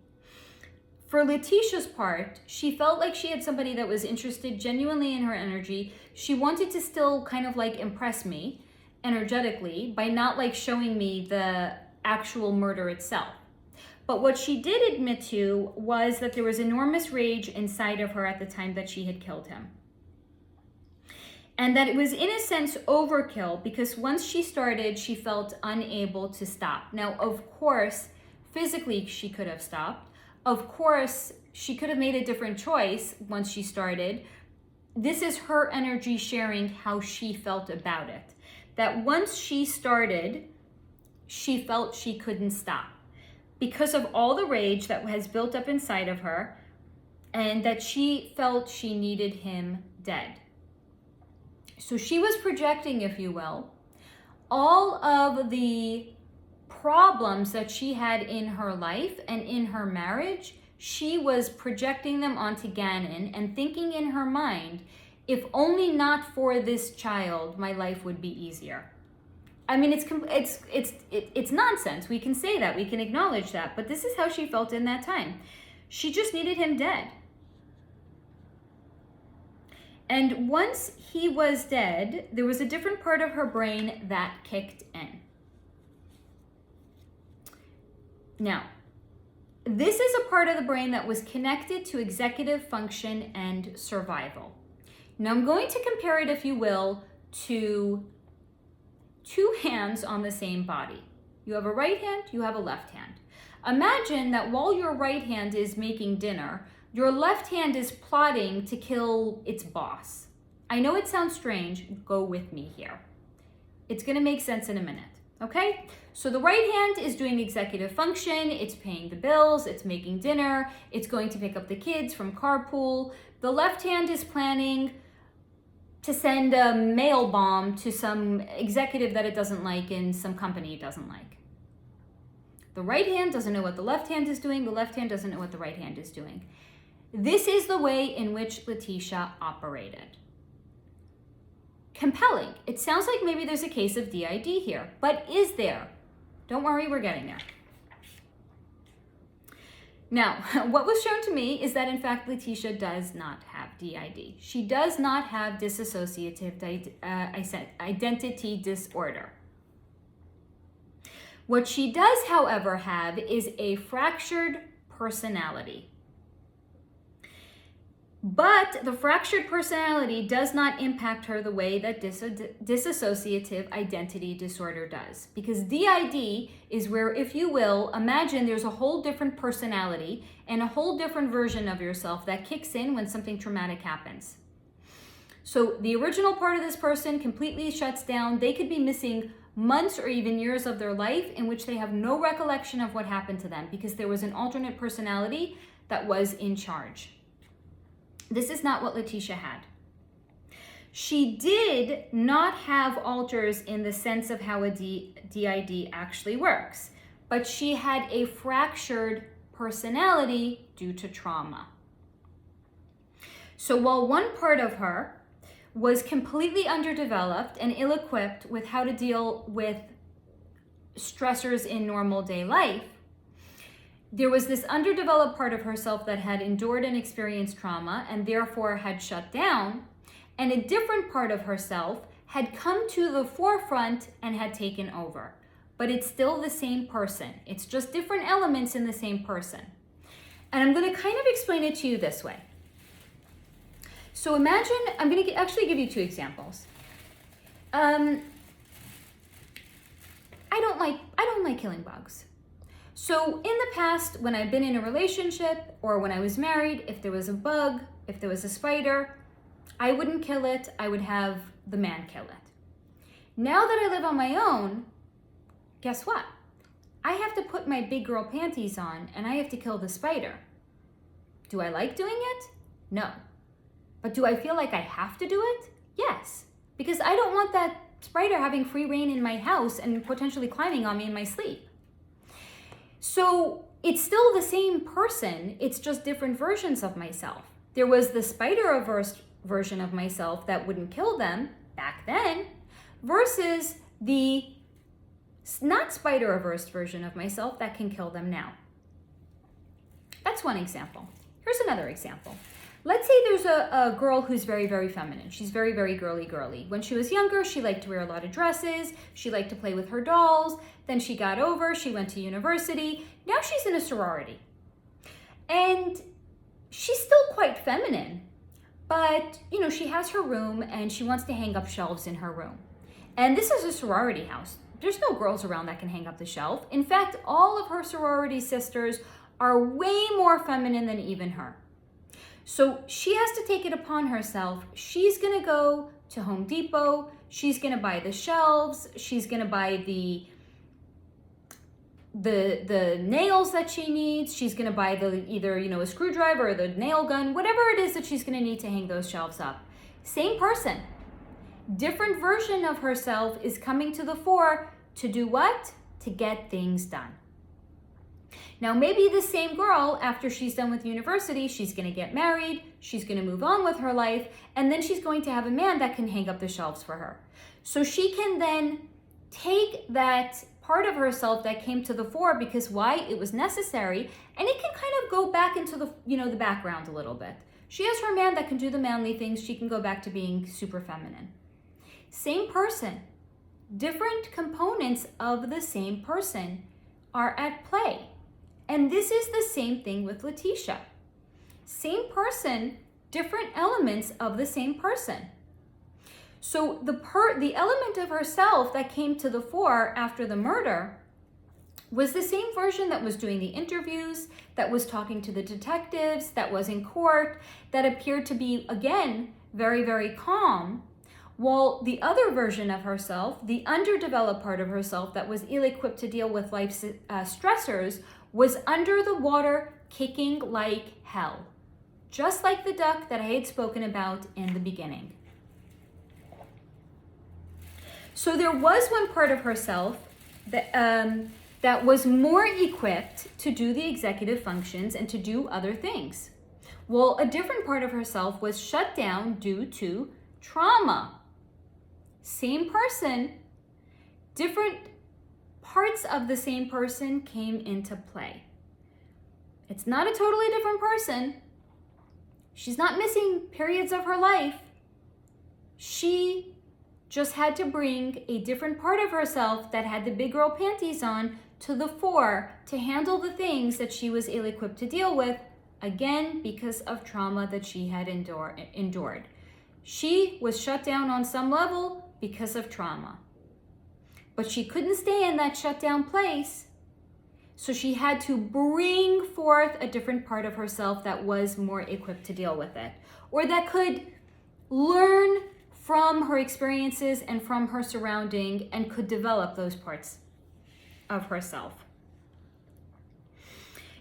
For Leticia's part, she felt like she had somebody that was interested genuinely in her energy. She wanted to still kind of like impress me energetically by not like showing me the actual murder itself. But what she did admit to was that there was enormous rage inside of her at the time that she had killed him. And that it was in a sense overkill because once she started, she felt unable to stop. Now, of course, physically she could have stopped. Of course, she could have made a different choice once she started. This is her energy sharing how she felt about it. That once she started, she felt she couldn't stop because of all the rage that has built up inside of her and that she felt she needed him dead. So she was projecting, if you will, all of the problems that she had in her life and in her marriage. She was projecting them onto Gannon and thinking in her mind, if only not for this child, my life would be easier. I mean, it's nonsense. We can say that, we can acknowledge that, but this is how she felt in that time. She just needed him dead. And once he was dead, there was a different part of her brain that kicked in. Now, this is a part of the brain that was connected to executive function and survival. Now, I'm going to compare it, if you will, to two hands on the same body. You have a right hand, you have a left hand. Imagine that while your right hand is making dinner, your left hand is plotting to kill its boss. I know it sounds strange, go with me here. It's gonna make sense in a minute, okay? So the right hand is doing executive function, it's paying the bills, it's making dinner, it's going to pick up the kids from carpool. The left hand is planning to send a mail bomb to some executive that it doesn't like in some company it doesn't like. The right hand doesn't know what the left hand is doing, the left hand doesn't know what the right hand is doing. This is the way in which Letecia operated. Compelling. It sounds like maybe there's a case of DID here, but is there? Don't worry, we're getting there. Now, what was shown to me is that in fact Letecia does not have DID. She does not have dissociative identity disorder. What she does, however, have is a fractured personality. But the fractured personality does not impact her the way that dissociative identity disorder does. Because DID is where, if you will, imagine there's a whole different personality and a whole different version of yourself that kicks in when something traumatic happens. So the original part of this person completely shuts down. They could be missing months or even years of their life in which they have no recollection of what happened to them because there was an alternate personality that was in charge. This is not what Letecia had. She did not have alters in the sense of how a DID actually works, but she had a fractured personality due to trauma. So while one part of her was completely underdeveloped and ill-equipped with how to deal with stressors in normal day life, there was this underdeveloped part of herself that had endured and experienced trauma and therefore had shut down, and a different part of herself had come to the forefront and had taken over. But it's still the same person. It's just different elements in the same person. And I'm going to kind of explain it to you this way. So imagine, I'm going to actually give you two examples. I don't like killing bugs. So in the past, when I've been in a relationship or when I was married, if there was a bug, if there was a spider, I wouldn't kill it. I would have the man kill it. Now that I live on my own, guess what? I have to put my big girl panties on and I have to kill the spider. Do I like doing it? No. But do I feel like I have to do it? Yes. Because I don't want that spider having free reign in my house and potentially climbing on me in my sleep. So it's still the same person. It's just different versions of myself. There was the spider-averse version of myself that wouldn't kill them back then versus the not spider-averse version of myself that can kill them now. That's one example. Here's another example. Let's say there's a girl who's very, very feminine. She's very, very girly. When she was younger, she liked to wear a lot of dresses. She liked to play with her dolls. Then she got over, she went to university. Now she's in a sorority. And she's still quite feminine, but she has her room and she wants to hang up shelves in her room. And this is a sorority house. There's no girls around that can hang up the shelf. In fact, all of her sorority sisters are way more feminine than even her. So she has to take it upon herself. She's gonna go to Home Depot. She's gonna buy the shelves. She's gonna buy the nails that she needs. She's gonna buy either a screwdriver or the nail gun, whatever it is that she's gonna need to hang those shelves up. Same person. Different version of herself is coming to the fore to do what? To get things done. Now, maybe the same girl, after she's done with university, she's going to get married, she's going to move on with her life, and then she's going to have a man that can hang up the shelves for her. So she can then take that part of herself that came to the fore because why? It was necessary, and it can kind of go back into the background a little bit. She has her man that can do the manly things. She can go back to being super feminine. Same person. Different components of the same person are at play. And this is the same thing with Letecia. Same person, different elements of the same person. So the element of herself that came to the fore after the murder was the same version that was doing the interviews, that was talking to the detectives, that was in court, that appeared to be, again, very, very calm, while the other version of herself, the underdeveloped part of herself that was ill-equipped to deal with life's stressors, was under the water kicking like hell, just like the duck that I had spoken about in the beginning. So there was one part of herself that was more equipped to do the executive functions and to do other things, while a different part of herself was shut down due to trauma. Same person, different parts of the same person came into play. It's not a totally different person. She's not missing periods of her life. She just had to bring a different part of herself that had the big girl panties on to the fore to handle the things that she was ill-equipped to deal with, again, because of trauma that she had endured. She was shut down on some level because of trauma. But she couldn't stay in that shut down place, so she had to bring forth a different part of herself that was more equipped to deal with it, or that could learn from her experiences and from her surrounding and could develop those parts of herself.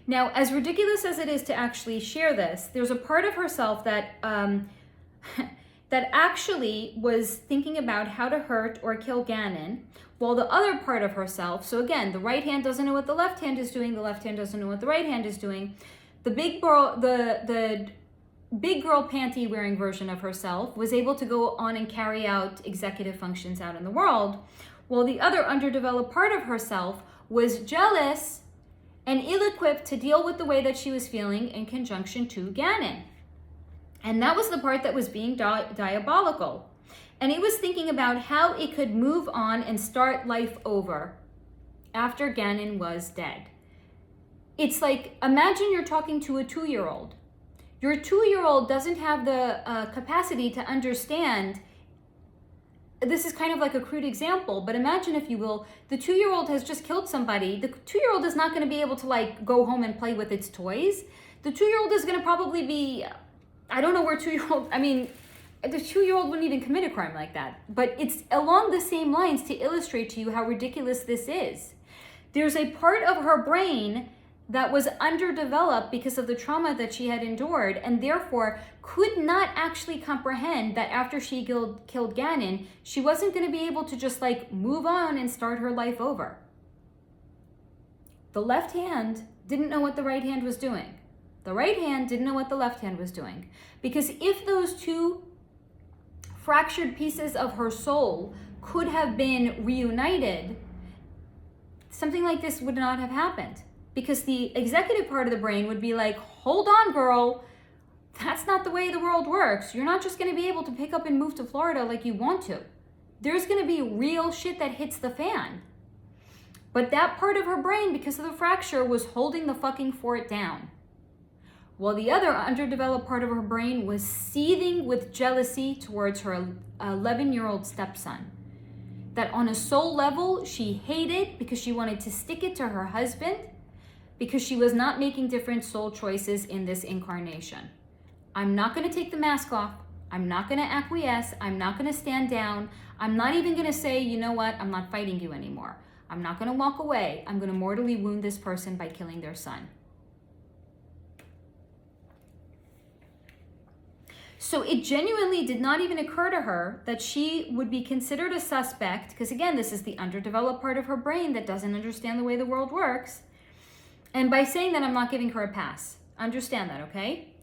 Now, as ridiculous as it is to actually share this, there's a part of herself that that actually was thinking about how to hurt or kill Gannon, while the other part of herself, so again, the right hand doesn't know what the left hand is doing, the left hand doesn't know what the right hand is doing, the big girl panty wearing version of herself was able to go on and carry out executive functions out in the world, while the other underdeveloped part of herself was jealous and ill-equipped to deal with the way that she was feeling in conjunction to Gannon. And that was the part that was being diabolical. And it was thinking about how it could move on and start life over after Gannon was dead. It's like, imagine you're talking to a 2-year-old. Your 2-year-old doesn't have the capacity to understand. This is kind of like a crude example, but imagine, if you will, the 2-year-old has just killed somebody. The 2-year-old is not going to be able to like go home and play with its toys. The 2-year-old is going to probably be, I don't know where 2-year-old, I mean, the 2-year-old wouldn't even commit a crime like that. But it's along the same lines to illustrate to you how ridiculous this is. There's a part of her brain that was underdeveloped because of the trauma that she had endured, and therefore could not actually comprehend that after she killed Gannon, she wasn't going to be able to just like move on and start her life over. The left hand didn't know what the right hand was doing. The right hand didn't know what the left hand was doing. Because if those two fractured pieces of her soul could have been reunited, something like this would not have happened. Because the executive part of the brain would be like, hold on, girl, that's not the way the world works. You're not just going to be able to pick up and move to Florida like you want to. There's going to be real shit that hits the fan. But that part of her brain, because of the fracture, was holding the fucking fort down. While the other underdeveloped part of her brain was seething with jealousy towards her 11-year-old stepson. That on a soul level, she hated because she wanted to stick it to her husband, because she was not making different soul choices in this incarnation. I'm not going to take the mask off. I'm not going to acquiesce. I'm not going to stand down. I'm not even going to say, you know what, I'm not fighting you anymore. I'm not going to walk away. I'm going to mortally wound this person by killing their son. So it genuinely did not even occur to her that she would be considered a suspect, because again, this is the underdeveloped part of her brain that doesn't understand the way the world works. And by saying that, I'm not giving her a pass. Understand that, okay?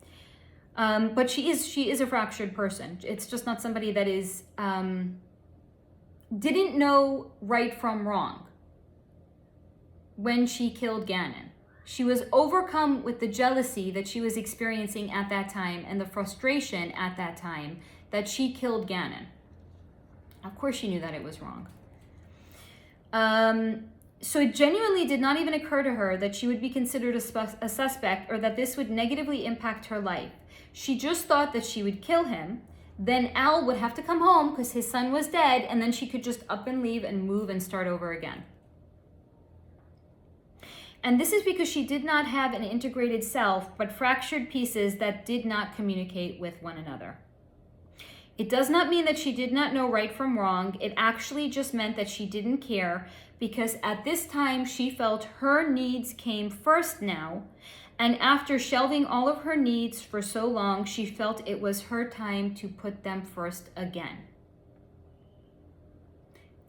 But she is a fractured person. It's just not somebody that is didn't know right from wrong when she killed Gannon. She was overcome with the jealousy that she was experiencing at that time and the frustration at that time that she killed Gannon. Of course she knew that it was wrong. So it genuinely did not even occur to her that she would be considered a suspect or that this would negatively impact her life. She just thought that she would kill him, then Al would have to come home because his son was dead, and then she could just up and leave and move and start over again. And this is because she did not have an integrated self, but fractured pieces that did not communicate with one another. It does not mean that she did not know right from wrong. It actually just meant that she didn't care, because at this time she felt her needs came first now. And after shelving all of her needs for so long, she felt it was her time to put them first again.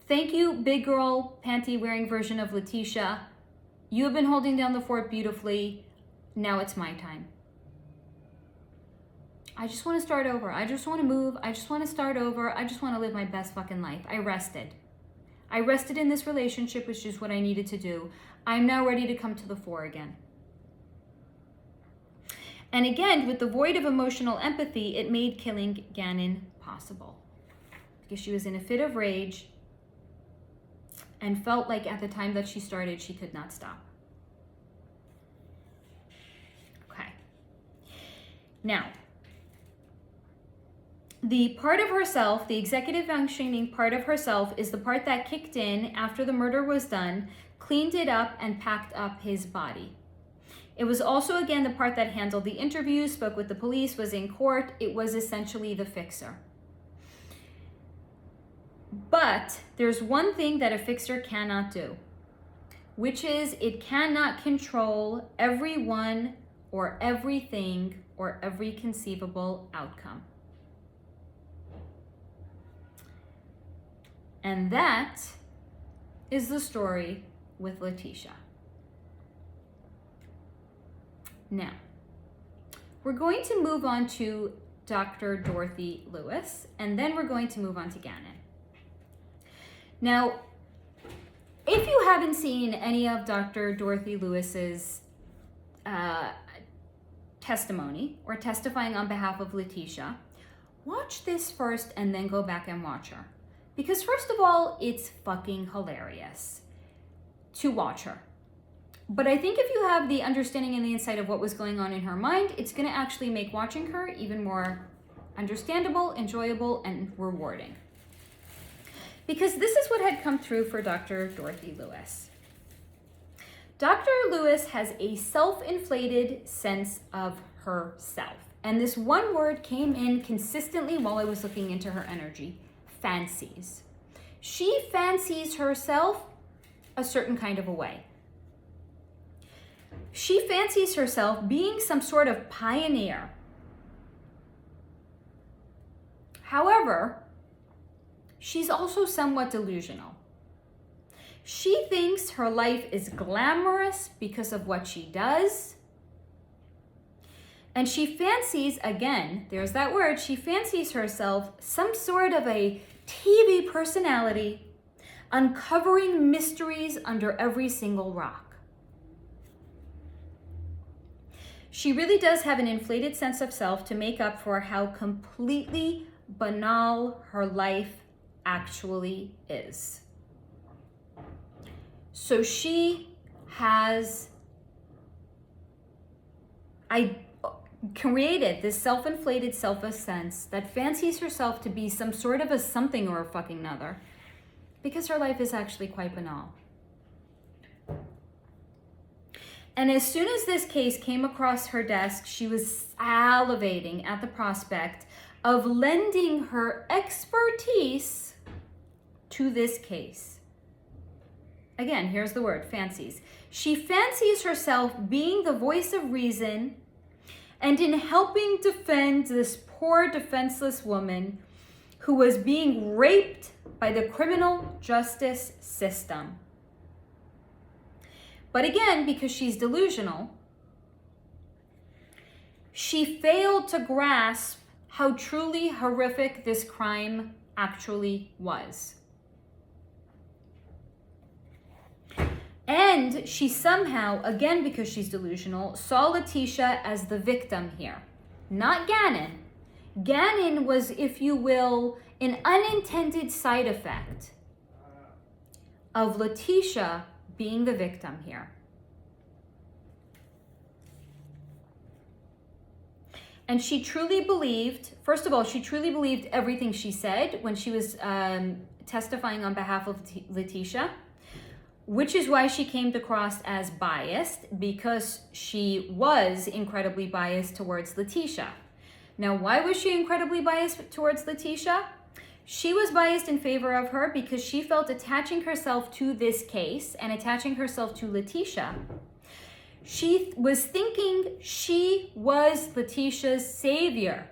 Thank you, big girl, panty wearing version of Letecia. You have been holding down the fort beautifully. Now it's my time. I just want to start over. I just want to move. I just want to start over. I just want to live my best fucking life. I rested. I rested in this relationship, which is what I needed to do. I'm now ready to come to the fore again. And again, with the void of emotional empathy, it made killing Gannon possible. Because she was in a fit of rage and felt like at the time that she started, she could not stop. Okay. Now, the part of herself, the executive functioning part of herself, is the part that kicked in after the murder was done, cleaned it up, and packed up his body. It was also, again, the part that handled the interviews, spoke with the police, was in court. It was essentially the fixer. But there's one thing that a fixer cannot do, which is it cannot control everyone or everything or every conceivable outcome. And that is the story with Letecia. Now, we're going to move on to Dr. Dorothy Lewis, and then we're going to move on to Gannon. Now, if you haven't seen any of Dr. Dorothy Lewis's testimony or testifying on behalf of Letecia, watch this first and then go back and watch her. Because first of all, it's fucking hilarious to watch her. But I think if you have the understanding and the insight of what was going on in her mind, it's going to actually make watching her even more understandable, enjoyable, and rewarding. Because this is what had come through for Dr. Dorothy Lewis. Dr. Lewis has a self-inflated sense of herself. And this one word came in consistently while I was looking into her energy: fancies. She fancies herself a certain kind of a way. She fancies herself being some sort of pioneer. However, she's also somewhat delusional. She thinks her life is glamorous because of what she does. And she fancies, again, there's that word, she fancies herself some sort of a TV personality, uncovering mysteries under every single rock. She really does have an inflated sense of self to make up for how completely banal her life actually is. So she has created this self-inflated self-sense that fancies herself to be some sort of a something or a fucking another, because her life is actually quite banal. And as soon as this case came across her desk, she was salivating at the prospect of lending her expertise to this case. Again, here's the word, fancies. She fancies herself being the voice of reason and in helping defend this poor defenseless woman who was being raped by the criminal justice system. But again, because she's delusional, she failed to grasp how truly horrific this crime actually was. And she somehow, again because she's delusional, saw Letecia as the victim here, not Gannon. Gannon was, if you will, an unintended side effect of Letecia being the victim here. And she truly believed, first of all, she truly believed everything she said when she was testifying on behalf of Letecia, which is why she came across as biased, because she was incredibly biased towards Letecia. Now, why was she incredibly biased towards Letecia? She was biased in favor of her because she felt attaching herself to this case and attaching herself to Letecia, she was thinking she was Leticia's savior.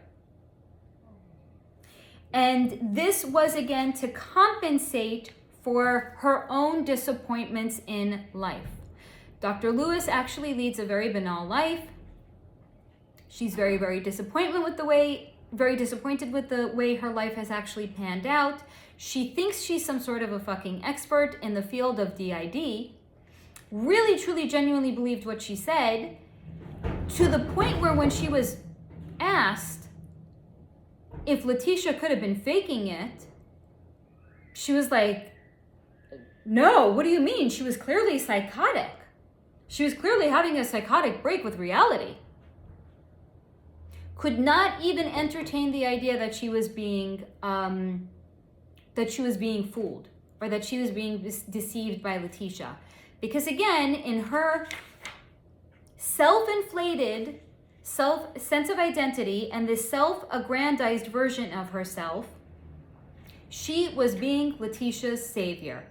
And this was, again, to compensate for her own disappointments in life. Dr. Lewis actually leads a very banal life. She's very, very disappointed with the way her life has actually panned out. She thinks she's some sort of a fucking expert in the field of DID, really, truly, genuinely believed what she said, to the point where when she was asked if Letecia could have been faking it, she was like, no, what do you mean? She was clearly psychotic. She was clearly having a psychotic break with reality. Could not even entertain the idea that she was being fooled, or that she was being deceived by Letecia. Because again, in her self-inflated sense of identity and this self-aggrandized version of herself, she was being Leticia's savior.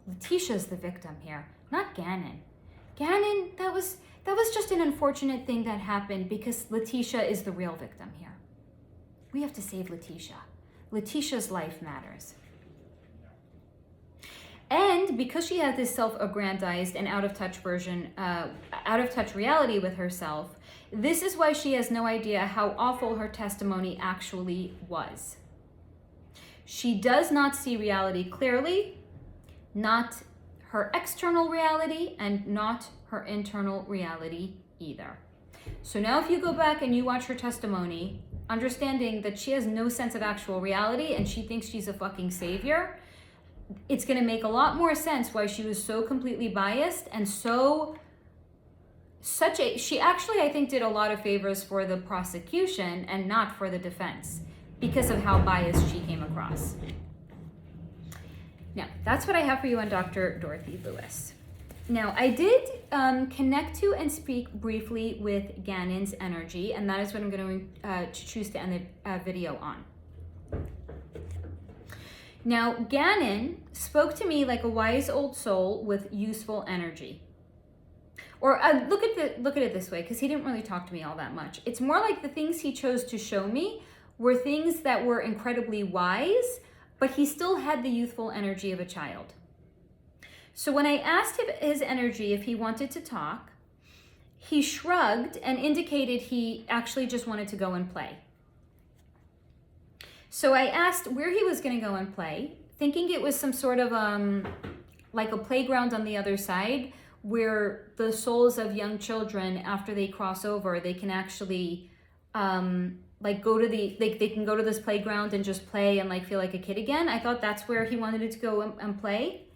Leticia's the victim here, not Gannon. Gannon, that was just an unfortunate thing that happened because Letecia is the real victim here. We have to save Letecia. Leticia's life matters. And because she has this self-aggrandized and out-of-touch reality with herself, this is why she has no idea how awful her testimony actually was. She does not see reality clearly, not her external reality and not her internal reality either. So now if you go back and you watch her testimony, understanding that she has no sense of actual reality and she thinks she's a fucking savior, it's going to make a lot more sense why she was so completely biased and she actually, I think, did a lot of favors for the prosecution and not for the defense because of how biased she came across. Now, that's what I have for you on Dr. Dorothy Lewis. Now, I did connect to and speak briefly with Gannon's energy, and that is what I'm going to choose to end the video on. Now, Gannon spoke to me like a wise old soul with useful energy. Or look at it this way, because he didn't really talk to me all that much. It's more like the things he chose to show me were things that were incredibly wise, but he still had the youthful energy of a child. So when I asked him his energy if he wanted to talk, he shrugged and indicated he actually just wanted to go and play. So I asked where he was going to go and play, thinking it was some sort of like a playground on the other side where the souls of young children, after they cross over, they can actually like they can go to this playground and just play and like feel like a kid again. I thought that's where he wanted to go and play.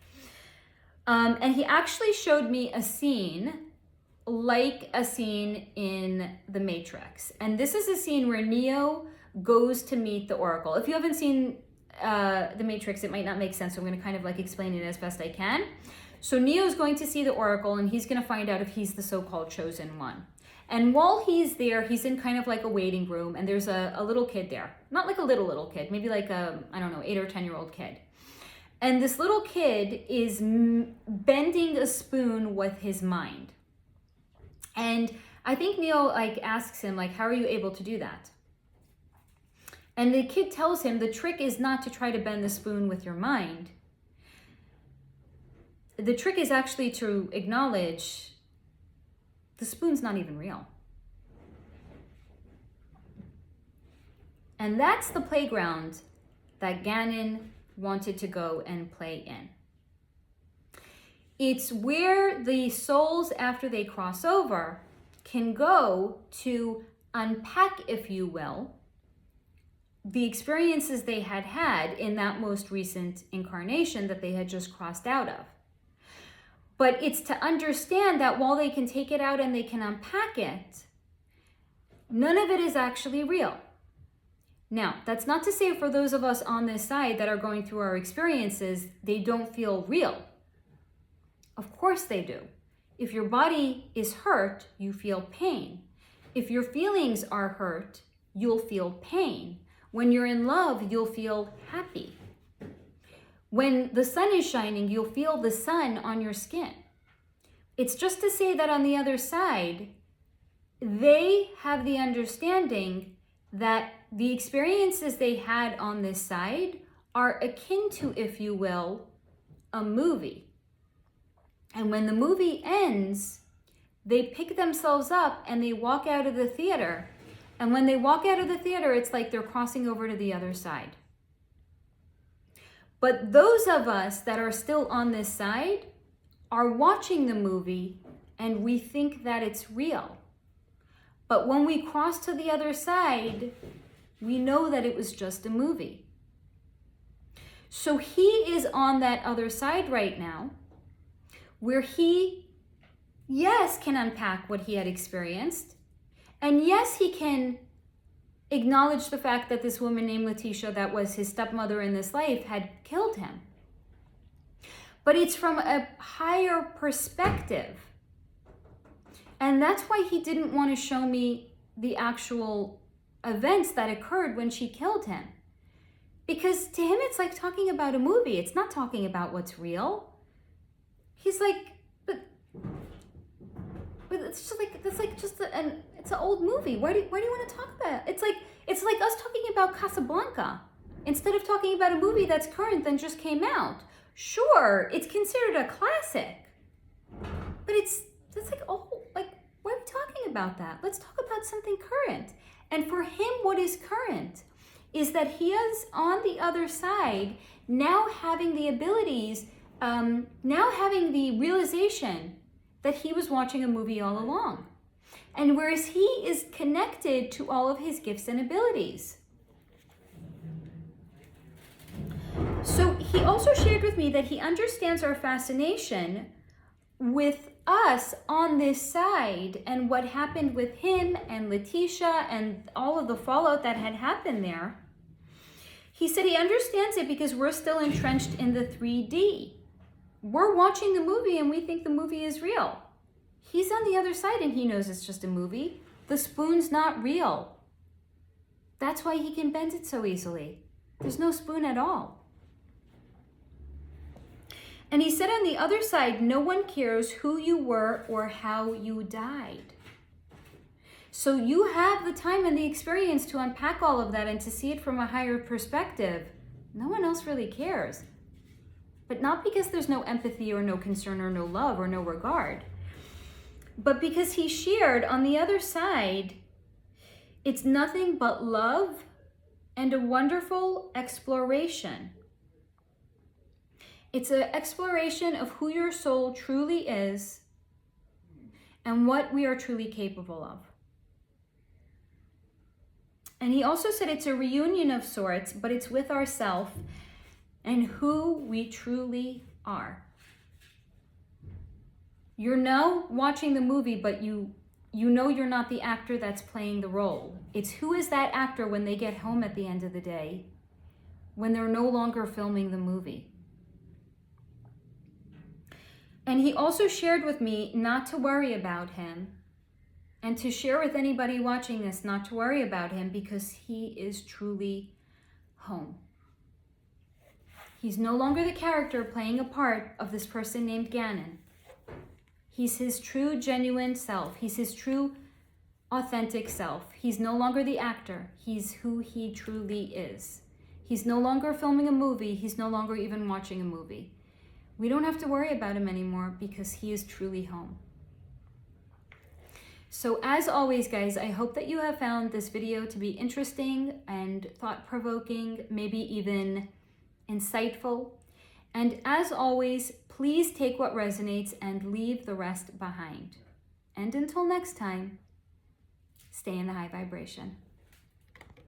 And he actually showed me a scene like a scene in The Matrix. And this is a scene where Neo goes to meet the Oracle. If you haven't seen The Matrix, it might not make sense. So I'm going to kind of like explain it as best I can. So Neo's going to see the Oracle and he's going to find out if he's the so-called chosen one. And while he's there, he's in kind of like a waiting room and there's a little kid there. Not like a little kid, maybe like a, I don't know, 8 or 10-year-old kid. And this little kid is bending a spoon with his mind. And I think Neo like asks him like, how are you able to do that? And the kid tells him the trick is not to try to bend the spoon with your mind. The trick is actually to acknowledge the spoon's not even real. And that's the playground that Gannon wanted to go and play in. It's where the souls, after they cross over, can go to unpack, if you will, the experiences they had had in that most recent incarnation that they had just crossed out of. But it's to understand that while they can take it out and they can unpack it, none of it is actually real. Now, that's not to say for those of us on this side that are going through our experiences, they don't feel real. Of course they do. If your body is hurt, you feel pain. If your feelings are hurt, you'll feel pain. When you're in love, you'll feel happy. When the sun is shining, you'll feel the sun on your skin. It's just to say that on the other side, they have the understanding that the experiences they had on this side are akin to, if you will, a movie. And when the movie ends, they pick themselves up and they walk out of the theater. And when they walk out of the theater, it's like they're crossing over to the other side. But those of us that are still on this side are watching the movie and we think that it's real. But when we cross to the other side, we know that it was just a movie. So he is on that other side right now, where he, yes, can unpack what he had experienced. And yes, he can acknowledge the fact that this woman named Letecia, that was his stepmother in this life, had killed him. But it's from a higher perspective. And that's why he didn't want to show me the actual events that occurred when she killed him. Because to him, it's like talking about a movie. It's not talking about what's real. He's like, but it's just like, it's an old movie. Why do you want to talk about it? It's like us talking about Casablanca instead of talking about a movie that's current and just came out. Sure, it's considered a classic, but it's like, oh, like, why are we talking about that? Let's talk about something current. And for him, what is current is that he is on the other side, now having the abilities, now having the realization that he was watching a movie all along. And whereas he is connected to all of his gifts and abilities. So he also shared with me that he understands our fascination with us on this side and what happened with him and Letecia and all of the fallout that had happened there. He said he understands it because we're still entrenched in the 3D. We're watching the movie and we think the movie is real. He's on the other side and he knows it's just a movie. The spoon's not real. That's why he can bend it so easily. There's no spoon at all. And he said on the other side, no one cares who you were or how you died. So you have the time and the experience to unpack all of that and to see it from a higher perspective. No one else really cares. But not because there's no empathy or no concern or no love or no regard, but because he shared on the other side, it's nothing but love and a wonderful exploration. It's an exploration of who your soul truly is and what we are truly capable of. And he also said it's a reunion of sorts, but it's with ourself and who we truly are. You're now watching the movie, but you know you're not the actor that's playing the role. It's who is that actor when they get home at the end of the day, when they're no longer filming the movie. And he also shared with me not to worry about him and to share with anybody watching this not to worry about him because he is truly home. He's no longer the character playing a part of this person named Gannon. He's his true, genuine self. He's his true, authentic self. He's no longer the actor. He's who he truly is. He's no longer filming a movie. He's no longer even watching a movie. We don't have to worry about him anymore because he is truly home. So as always, guys, I hope that you have found this video to be interesting and thought-provoking, maybe even insightful. And as always, please take what resonates and leave the rest behind. And until next time, stay in the high vibration.